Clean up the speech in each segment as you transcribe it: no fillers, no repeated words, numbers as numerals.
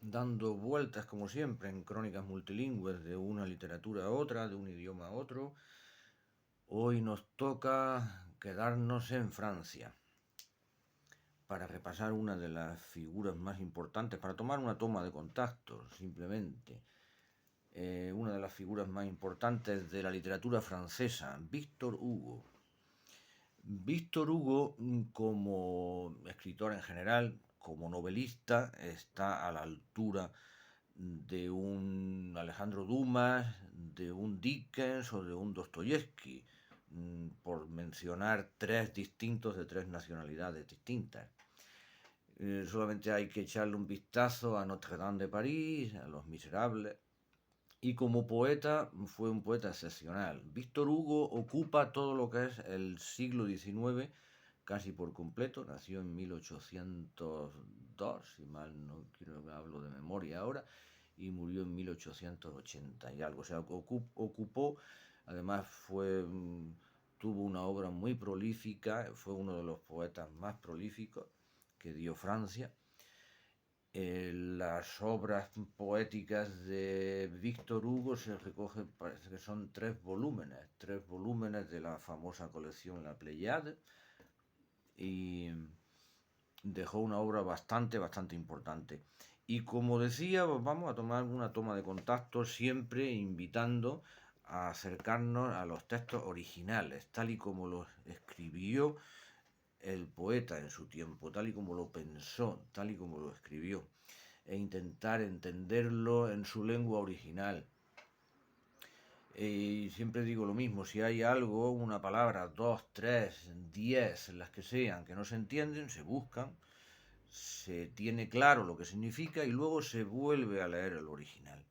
dando vueltas como siempre en crónicas multilingües de una literatura a otra, de un idioma a otro. Hoy nos toca quedarnos en Francia para repasar una de las figuras más importantes, para tomar una toma de contacto simplemente. Una de las figuras más importantes de la literatura francesa, Víctor Hugo. Víctor Hugo, como escritor en general, como novelista, está a la altura de un Alejandro Dumas, de un Dickens o de un Dostoyevsky, por mencionar tres distintos de tres nacionalidades distintas. Solamente hay que echarle un vistazo a Notre Dame de París, a Los Miserables. Y como poeta fue un poeta excepcional. Víctor Hugo ocupa todo lo que es el siglo XIX casi por completo. Nació en 1802, si mal no quiero hablo de memoria ahora, y murió en 1880 y algo. O sea, ocupó, además tuvo una obra muy prolífica, fue uno de los poetas más prolíficos que dio Francia. Las obras poéticas de Víctor Hugo se recogen, parece que son tres volúmenes de la famosa colección La Pléiade, y dejó una obra bastante importante. Y como decía, pues vamos a tomar una toma de contacto siempre invitando a acercarnos a los textos originales, tal y como los escribió el poeta en su tiempo, tal y como lo pensó, tal y como lo escribió, e intentar entenderlo en su lengua original. Y siempre digo lo mismo, si hay algo, una palabra, dos, tres, 10, las que sean, que no se entienden, se buscan, se tiene claro lo que significa y luego se vuelve a leer el original,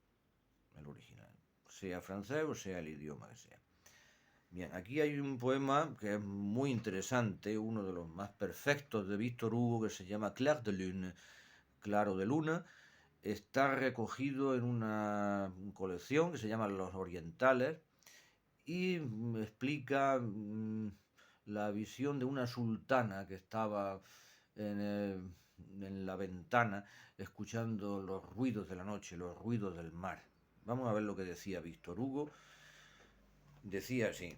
sea francés o sea el idioma que sea. Bien, aquí hay un poema que es muy interesante, uno de los más perfectos de Víctor Hugo, que se llama Clair de Lune, Claro de Luna. Está recogido en una colección que se llama Los Orientales y explica la visión de una sultana que estaba en la ventana escuchando los ruidos de la noche, los ruidos del mar. Vamos a ver lo que decía Víctor Hugo. Decía así: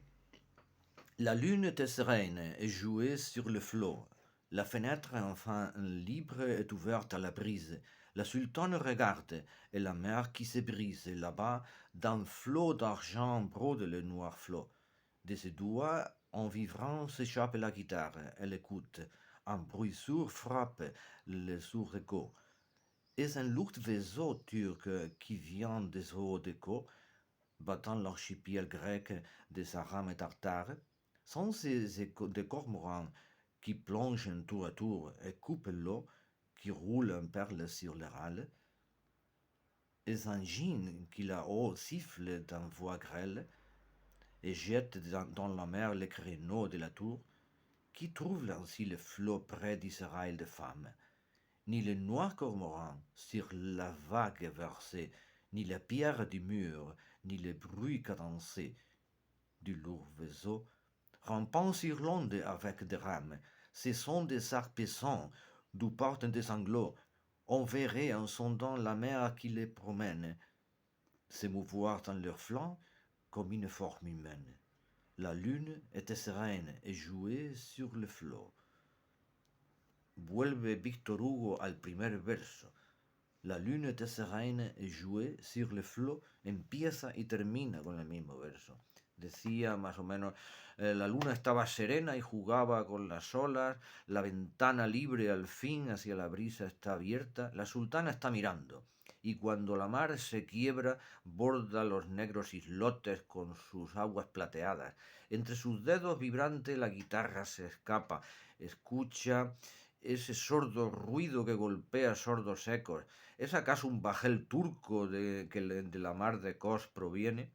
La lune était sereine et jouait sur le flot. La fenêtre enfin libre est ouverte à la brise. La sultane regarde, et la mer qui se brise là-bas, d'un flot d'argent brode le noir flot. De ses doigts enivrants s'échappe la guitare, elle écoute. Un bruit sourd frappe le sourd écho. Est-ce un lourd vaisseau turc qui vient des eaux d'écho, battant l'archipel grec de sa rame tartare? Sont ces échos de cormorans qui plongent tour à tour et coupent l'eau, qui roule en perles sur les râles? Est-ce un gin qui là-haut siffle d'une voix grêle et jette dans la mer les créneaux de la tour? Qui trouve ainsi le flot près d'Israël de femmes? Ni le noir cormoran sur la vague versée, ni la pierre du mur, ni le bruit cadencé du lourd vaisseau, rampant sur l'onde avec des rames, ce sont des arpessants d'où partent des sanglots. On verrait en sondant la mer qui les promène, se mouvoir dans leurs flancs comme une forme humaine. La lune était sereine et jouait sur le flot. Vuelve Víctor Hugo al primer verso. La lune était sereine et jouait sur le flot. Empieza y termina con el mismo verso. Decía más o menos, la luna estaba serena y jugaba con las olas, la ventana libre al fin hacia la brisa está abierta, la sultana está mirando, y cuando la mar se quiebra, borda los negros islotes con sus aguas plateadas. Entre sus dedos vibrantes la guitarra se escapa, escucha ese sordo ruido que golpea sordos ecos. ¿Es acaso un bajel turco que de la mar de Kos proviene,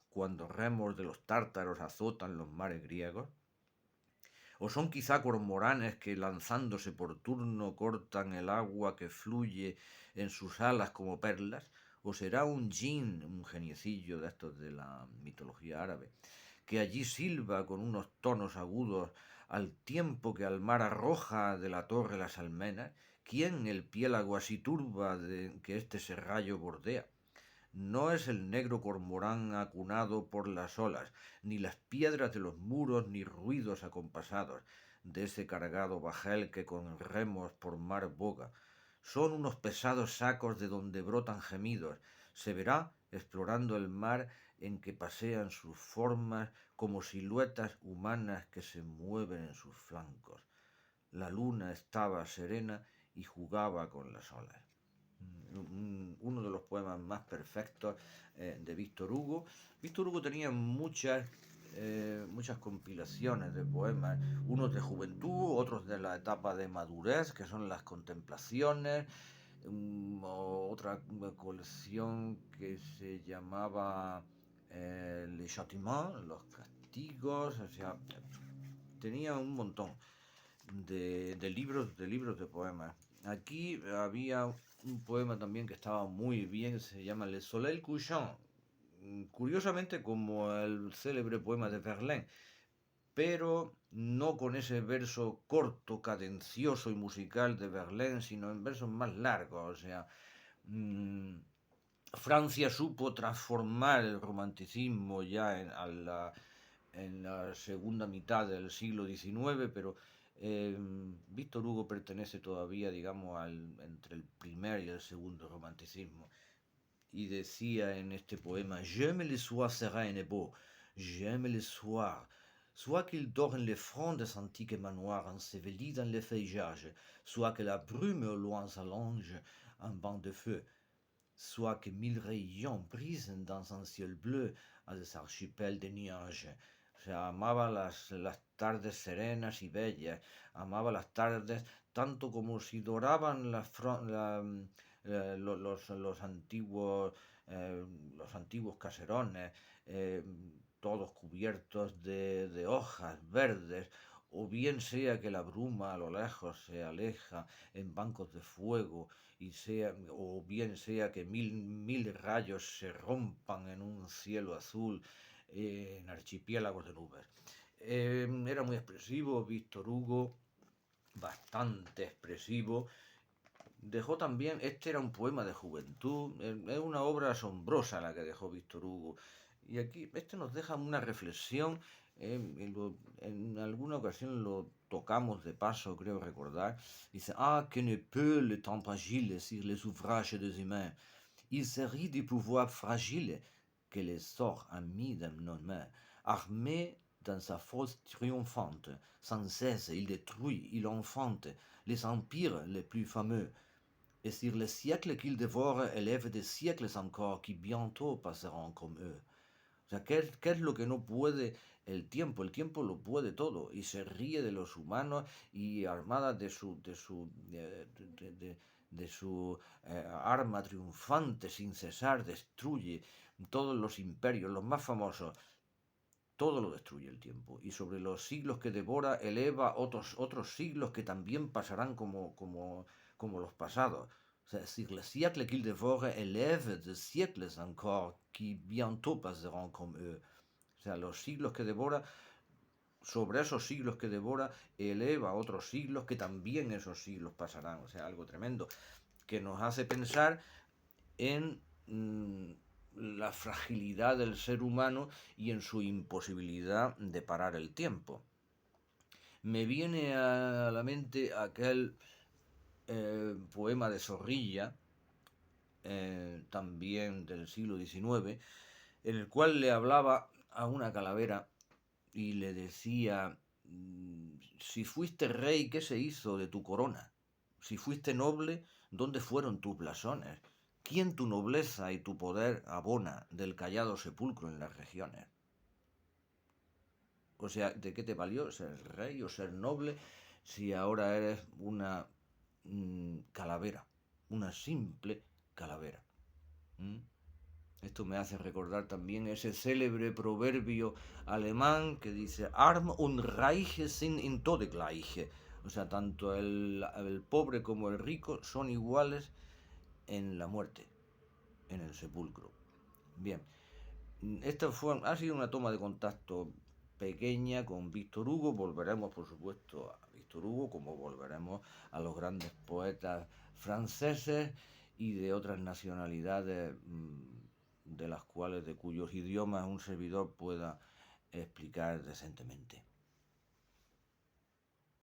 cuando remos de los tártaros azotan los mares griegos? ¿O son quizá cormoranes que lanzándose por turno cortan el agua que fluye en sus alas como perlas? ¿O será un jin, un geniecillo de estos de la mitología árabe, que allí silba con unos tonos agudos al tiempo que al mar arroja de la torre las almenas? ¿Quién el piélago así turba que este serrallo bordea? No es el negro cormorán acunado por las olas, ni las piedras de los muros, ni ruidos acompasados de ese cargado bajel que con remos por mar boga. Son unos pesados sacos de donde brotan gemidos. Se verá, explorando el mar, en que pasean sus formas como siluetas humanas que se mueven en sus flancos. La luna estaba serena y jugaba con las olas. Uno de los poemas más perfectos de Víctor Hugo. Víctor Hugo tenía muchas compilaciones de poemas, unos de juventud, otros de la etapa de madurez, que son las contemplaciones, otra colección que se llamaba Les Châtiments, los castigos, o sea, tenía un montón de libros de poemas. Aquí había un poema también que estaba muy bien, se llama Le Soleil Couchant, curiosamente como el célebre poema de Verlaine, pero no con ese verso corto, cadencioso y musical de Verlaine, sino en versos más largos. O sea, mmm, Francia supo transformar el romanticismo ya en la segunda mitad del siglo XIX, pero Víctor Hugo pertenece todavía, digamos, entre el primer y el segundo romanticismo. Y decía en este poema: J'aime les soirs sereins et beaux, j'aime les soirs, soit qu'ils dorment les frondes antiques manoirs ensevelis dans les feuillages, soit que la brume au loin s'allonge en banc de feu, soit que mille rayons brisent dans un ciel bleu à des archipels de nuages. O sea, amaba las tardes serenas y bellas, amaba las tardes tanto como si doraban los antiguos caserones, todos cubiertos de hojas verdes, o bien sea que la bruma a lo lejos se aleja en bancos de fuego, o bien sea que mil rayos se rompan en un cielo azul, en archipiélagos de nubes. Era muy expresivo Víctor Hugo, bastante expresivo. Dejó también, este era un poema de juventud, es una obra asombrosa la que dejó Víctor Hugo. Y aquí, este nos deja una reflexión, en alguna ocasión lo tocamos de paso, creo recordar. Dice: Ah, que ne peut le temps agile sur les ouvrages des humains. Il se rit du pouvoir fragile que les sort amis de nos mains. Armé dans sa force triomphante, sans cesse il détruit, il enfante les empires les plus fameux. Et sur les siècles qu'il dévore, élève des siècles encore qui bientôt passeront comme eux. O sea, ¿qué es lo que no puede el tiempo? El tiempo lo puede todo y se ríe de los humanos y armada de su arma triunfante sin cesar destruye todos los imperios, los más famosos. Todo lo destruye el tiempo y sobre los siglos que devora eleva otros siglos que también pasarán como los pasados. O sea, sur les siècles qu'il dévore, élève des siècles encore qui bientôt passeront comme eux. O sea, los siglos que devora, sobre esos siglos que devora, eleva otros siglos que también esos siglos pasarán. O sea, algo tremendo que nos hace pensar en la fragilidad del ser humano y en su imposibilidad de parar el tiempo. Me viene a la mente aquel poema de Zorrilla, también del siglo XIX, en el cual le hablaba a una calavera y le decía: si fuiste rey, ¿qué se hizo de tu corona? Si fuiste noble, ¿dónde fueron tus blasones? ¿Quién tu nobleza y tu poder abona del callado sepulcro en las regiones? O sea, ¿de qué te valió ser rey o ser noble si ahora eres una calavera, una simple calavera? ¿Mm? Esto me hace recordar también ese célebre proverbio alemán que dice: Arm und Reiche sind in Tode gleiche. O sea, tanto el pobre como el rico son iguales en la muerte, en el sepulcro. Bien, esta ha sido una toma de contacto pequeña con Víctor Hugo. Volveremos, por supuesto, a Víctor Hugo, como volveremos a los grandes poetas franceses y de otras nacionalidades, de las cuales, de cuyos idiomas un servidor pueda explicar decentemente.